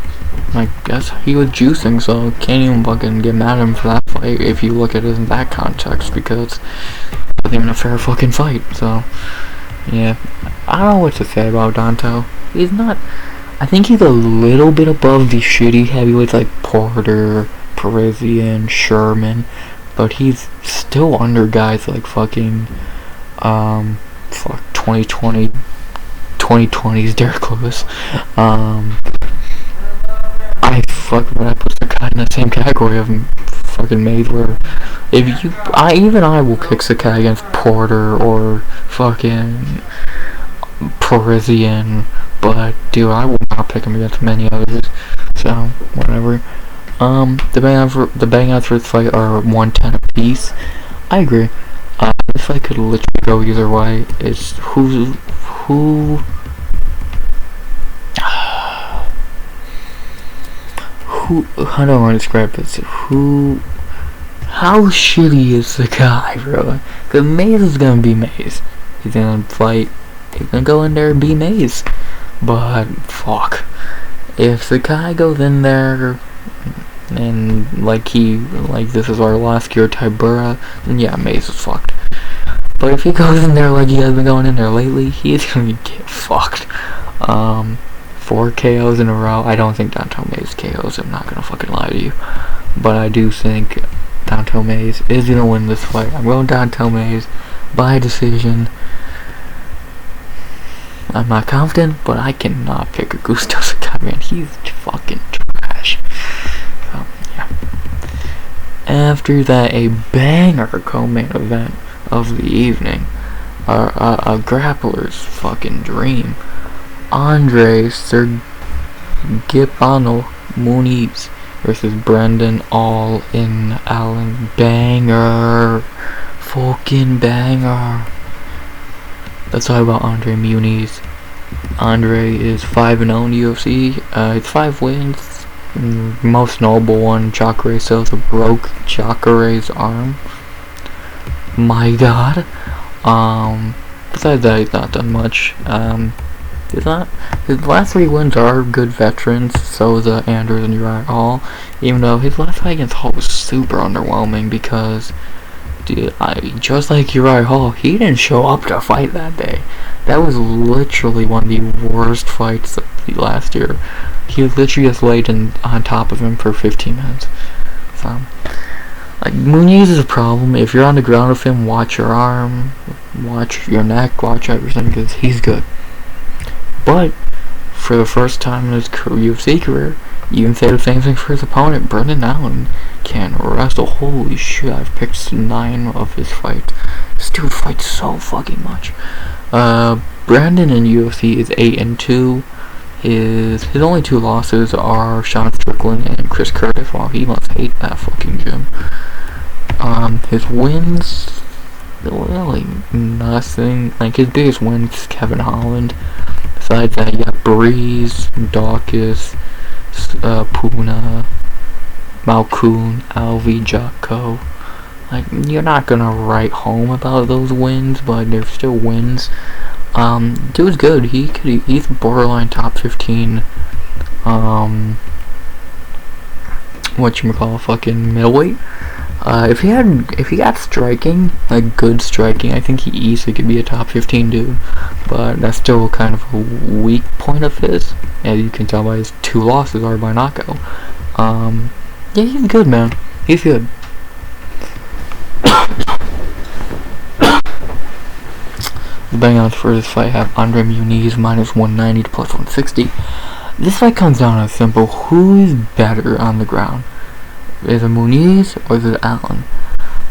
I guess he was juicing, so can't even fucking get mad at him for that fight if you look at it in that context, because it wasn't even a fair fucking fight, so, yeah. I don't know what to say about Danto. He's not, I think he's a little bit above the shitty heavyweights like Porter, Parisian, Sherman, but he's still under guys like fucking, 2020's Derek Lewis. I put Sakai in the same category of fucking Mays, where I will pick Sakai against Porter or fucking Parisian, but dude, I will not pick him against many others. So whatever. The bang outs for this fight are 110 apiece. I agree. This fight could literally go either way. It's who I don't want to describe this. How shitty is the guy, bro? Cause Mays is gonna be Mays. He's gonna fight. He's gonna go in there and be Mays. But fuck, if the guy goes in there and like this is our last year Tibura, then yeah, Mays is fucked. But if he goes in there like he has been going in there lately, he's gonna get fucked. 4 KOs in a row. I don't think Danto Mays KOs. I'm not gonna fucking lie to you, but I do think Danto Mays is gonna win this fight. I'm going Danto Mays by decision. I'm not confident, but I cannot pick Augusto Sakai, man. He's fucking trash. So, yeah. After that, a banger co-main event of the evening. A grappler's fucking dream. Andre Sergipano Muniz versus Brendan All in Allen. Banger. Fucking banger. Let's talk about Andre Muniz. Andre is 5-0 in the UFC. It's 5 wins. Most notable one, Jacare Souza broke Jacare's arm. My god. Besides that, he's not done much. His last 3 wins are good veterans, Souza, Andrews, and Uriah Hall. Even though his last fight against Hall was super underwhelming because, dude, just like Uriah Hall, he didn't show up to fight that day. That was literally one of the worst fights of the last year. He was literally just laid on top of him for 15 minutes. So, like, Muniz is a problem. If you're on the ground with him, watch your arm, watch your neck, watch everything, because he's good. But for the first time in his UFC career, you can say the same thing for his opponent. Brendan Allen can wrestle. Holy shit, I've picked 9 of his fights. This dude fights so fucking much. Brandon in UFC is 8-2. His only 2 losses are Sean Strickland and Chris Curtis. Wow, he must hate that fucking gym. His wins, really nothing. Like, his biggest win is Kevin Holland. Besides that, you got Breeze, Dawkins, Puna, Malkoon, Alvi, Jocko. Like, you're not gonna write home about those wins, but they're still wins. Dude's good. He's borderline top 15. Whatchamacallit, fucking middleweight. If he got striking, like good striking, I think he easily could be a top 15 dude. But that's still kind of a weak point of his, as you can tell by his 2 losses are by knockout. Yeah, he's good, man. He's good. the betting odds for this fight have Andre Muniz minus 190 to plus 160. This fight comes down to simple: who is better on the ground? Is it Muniz or is it Allen?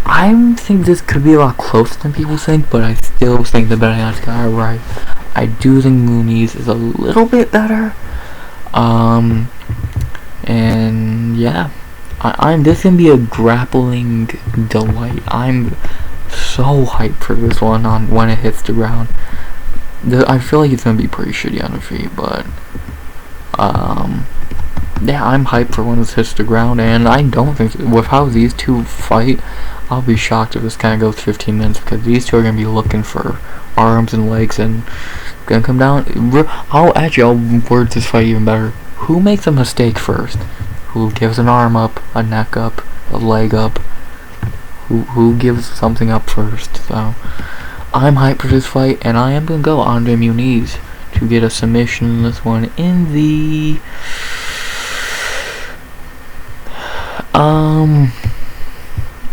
I think this could be a lot closer than people think, but I still think the betting odds guy are right. I do think Muniz is a little bit better. And yeah, this is gonna be a grappling delight. I'm so hyped for this one on when it hits the ground. I feel like it's gonna be pretty shitty on the feet, but yeah, I'm hyped for when this hits the ground, and I don't think with how these two fight, I'll be shocked if this kind of goes 15 minutes, because these two are gonna be looking for arms and legs and gonna come down. I'll word this fight even better. Who makes a mistake first? Who gives an arm up, a neck up, a leg up? Who gives something up first? So I'm hyped for this fight, and I am gonna go Andre Muniz to get a submission in this one in the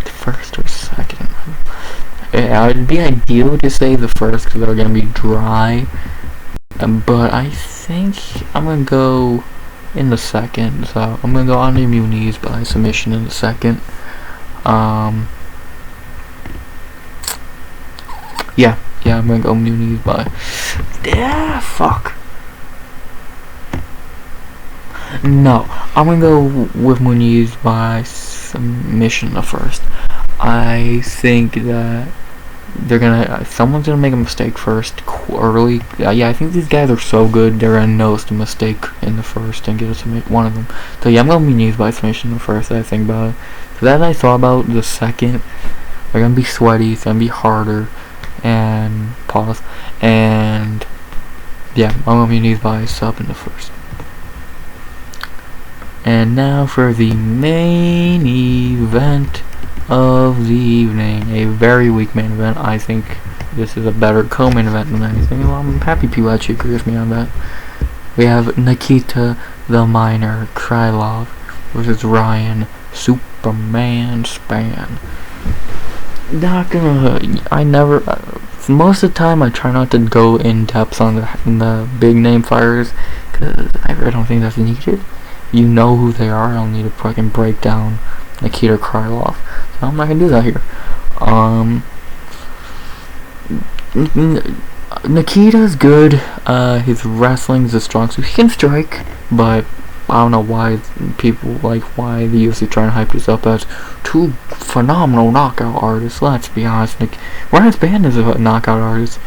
first or second. Yeah, it'd be ideal to say the first because they're gonna be dry, but I think I'm gonna go in the second. So I'm gonna go Andre Muniz by submission in the second. Yeah, I'm gonna go Muniz by. Yeah, fuck. No, I'm gonna go with Muniz by submission in the first. I think that someone's gonna make a mistake first early. Yeah, I think these guys are so good, they're gonna notice the mistake in the first and get us to make one of them. So yeah, I'm gonna Muniz by submission in the first. I think about it. So then I thought about the second. They're gonna be sweaty. It's gonna be harder. And pause. And yeah, I'm gonna Muniz by sub in the first. And now for the main event of the evening, a very weak main event. I think this is a better co-main event than anything. Well, I'm happy people actually agree with me on that. We have Nikita the Minor Krylov versus Ryan Superman Spann. Most of the time I try not to go in depth on the big name fighters because I don't think that's needed. You know who they are. I don't need to fucking break down Nikita Krylov, so I'm not gonna do that here. Nikita's good. His wrestling's a strong suit. He can strike, but I don't know why why the UFC trying to hype this up as two phenomenal knockout artists. Let's be honest, Ryan Spann is a knockout artist.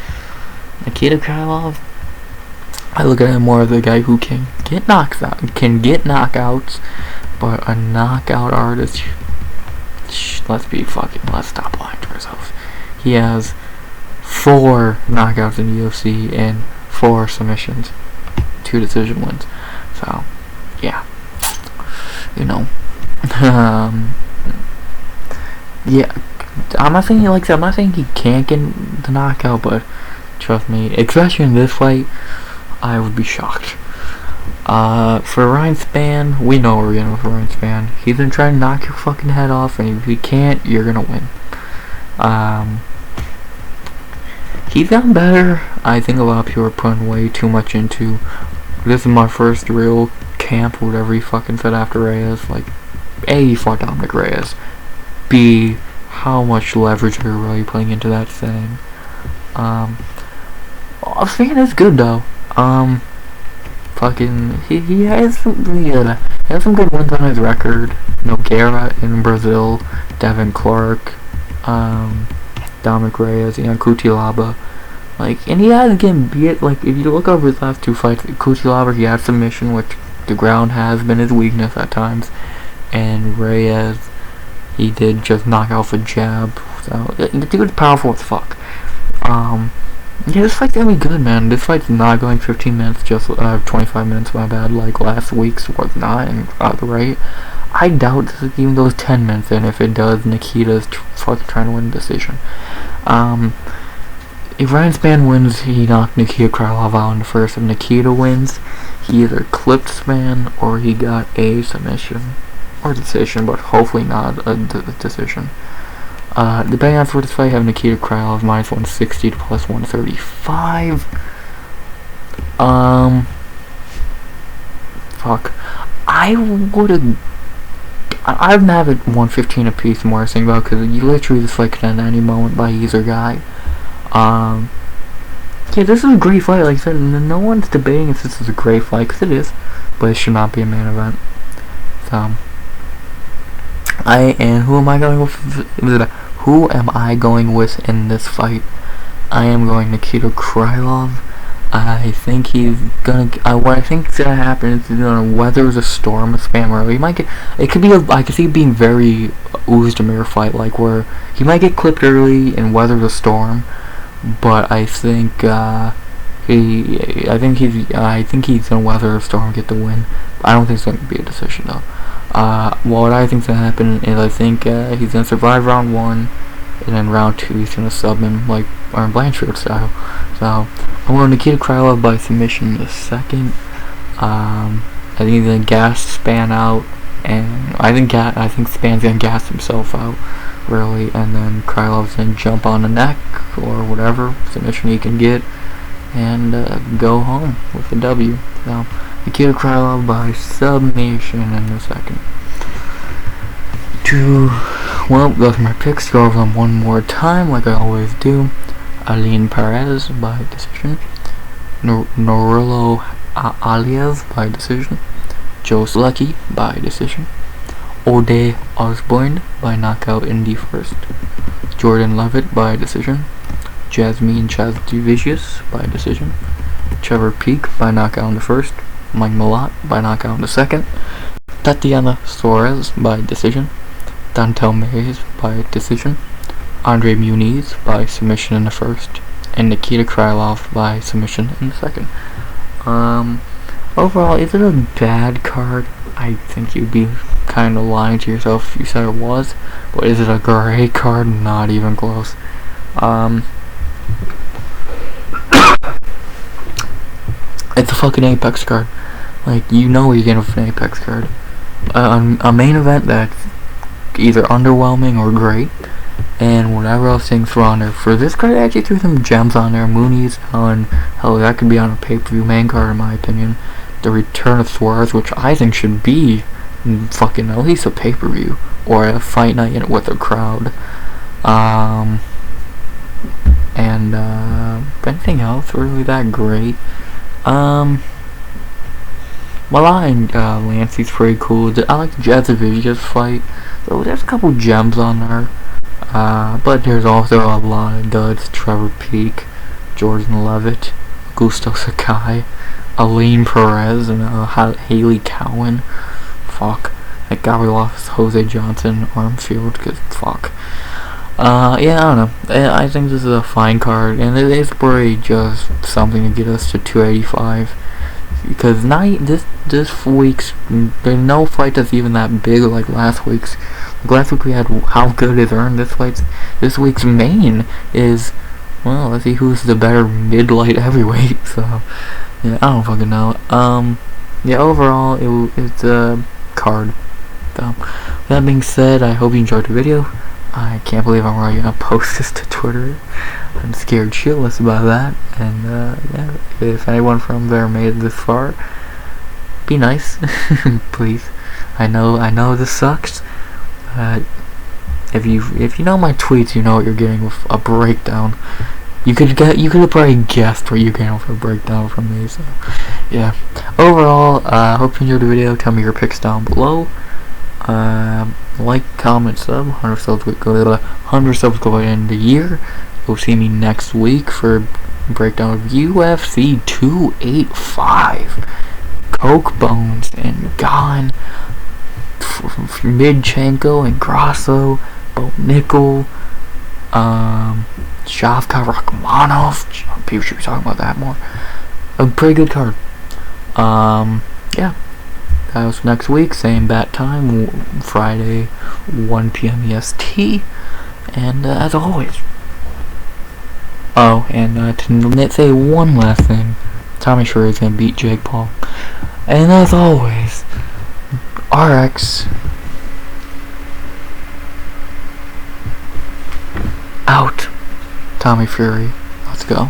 Nikita Krylov, I look at him more as a guy who can get knockouts, but a knockout artist. Let's stop lying to ourselves. He has 4 knockouts in the UFC and 4 submissions, 2 decision wins. So, yeah, you know, yeah, I'm not saying he likes that. I'm not saying he can't get the knockout, but trust me, especially in this fight, I would be shocked. For Ryan Spann, we know what we're getting with Ryan Spann. He's gonna try to knock your fucking head off, and if he can't, you're gonna win. He's gotten better. I think a lot of people are putting way too much into. This is my first real camp, whatever he fucking said after Reyes. Like, A, he fought Dominic Reyes. B, how much leverage are you really putting into that thing? Spann is good though. He has some good wins on his record. Nogueira in Brazil, Devin Clark, Dominic Reyes, and Cutelaba. And he hasn't getting beat. If you look over his last 2 fights, Cutelaba, he had submission, which the ground has been his weakness at times. And Reyes, he did just knock off a jab. So, the dude's powerful as fuck. Yeah, this fight's gonna be good, man. This fight's not going 15 minutes, just 25 minutes, my bad, like last week's was not, and right? I doubt this even goes 10 minutes, and if it does, Nikita's fucking trying to win the decision. If Ryan Spann wins, he knocked Nikita Krylov out in the first. If Nikita wins, he either clipped Spann, or he got a submission, or decision, but hopefully not a decision. The betting odds for this fight have Nikita Krylov minus 160 to plus 135. Fuck. I would've. I'd have it 115 apiece. More I think about, because you literally this fight could end at any moment by either guy. Yeah, this is a great fight. Like I said, no one's debating if this is a great fight, because it is, but it should not be a main event. So, who am I going with? Who am I going with in this fight? I am going Nikita Krylov. I think he's gonna. What I think is gonna happen is he's gonna weather the storm of Spann early. He might get. It could be. I could see it being very Ozdemir fight, like where he might get clipped early and weather the storm. But I think I think he's gonna weather the storm and get the win. I don't think it's gonna be a decision though. What I think's gonna happen is I think he's gonna survive round 1, and then round 2 he's gonna sub him like Aaron Blanchfield style. So I'm going to Nikita Krylov by submission in the second. I think he's gonna gas Spann out, and I think Spann's gonna gas himself out really, and then Krylov's gonna jump on the neck or whatever submission he can get, and go home with a W. So Nikita Krylov by submission in the second. Well, those are my picks. Go over them one more time, like I always do. Perez by decision. Nurullo Aliev by decision. Solecki by decision. Osbourne by knockout in the first. Leavitt by decision. Jasmine Jasudavicius by decision. Trevor by knockout in the first. Malott by knockout in the second. Tatiana Suarez by decision. Muniz by decision. Muniz by submission in the first, and Nikita Krylov by submission in the second. Overall, is it a bad card? I think you'd be kind of lying to yourself if you said it was. But is it a great card? Not even close. It's a fucking Apex card. Like, you know you're getting with an Apex card. A main event that's either underwhelming or great, and whatever else things throw on there. For this card, I actually threw some gems on there. Muniz, and hell, that could be on a pay-per-view main card in my opinion. The return of Suarez, which I think should be fucking at least a pay-per-view or a fight night with a crowd. Anything else really that great? Malott and Lainesse pretty cool. I like the Jasudavicius fight. So there's a couple gems on there. But there's also a lot of duds. Trevor, Leavitt, Augusto, Sakai, Perez, and Hailey, Cowen. Fuck. Like Gabriella, Jose Johnson, Armfield, cause fuck. Yeah, I don't know. I think this is a fine card, and it is probably just something to get us to 285. Because this week's, there's no fight that's even that big like last week's. Like last week we had how good is earned. This week's main is, well, let's see who's the better mid-light heavyweight. So yeah, I don't fucking know. Yeah, overall it's a card. So that being said, I hope you enjoyed the video. I can't believe I'm already gonna post this to Twitter. I'm scared shitless about that. And yeah, if anyone from there made it this far, be nice, please. I know this sucks. If you know my tweets, you know what you're getting with a breakdown. You could have probably guessed what you're getting with a breakdown from me. So yeah. Overall, hope you enjoyed the video. Tell me your picks down below. Like, comment, sub. 100 subs go by the end of the year. You'll see me next week for a breakdown of UFC 285. Coke Bones and Gon, Midchenko and Grasso, Bo Nickel, Shavkat Rakhmonov. People should be talking about that more. A pretty good card. Yeah. That was next week, same bat time, Friday, 1 p.m. EST, and as always. Oh, and to say one last thing, Tommy sure is gonna beat Jake Paul, and as always, RX. Tommy Fury. Let's go.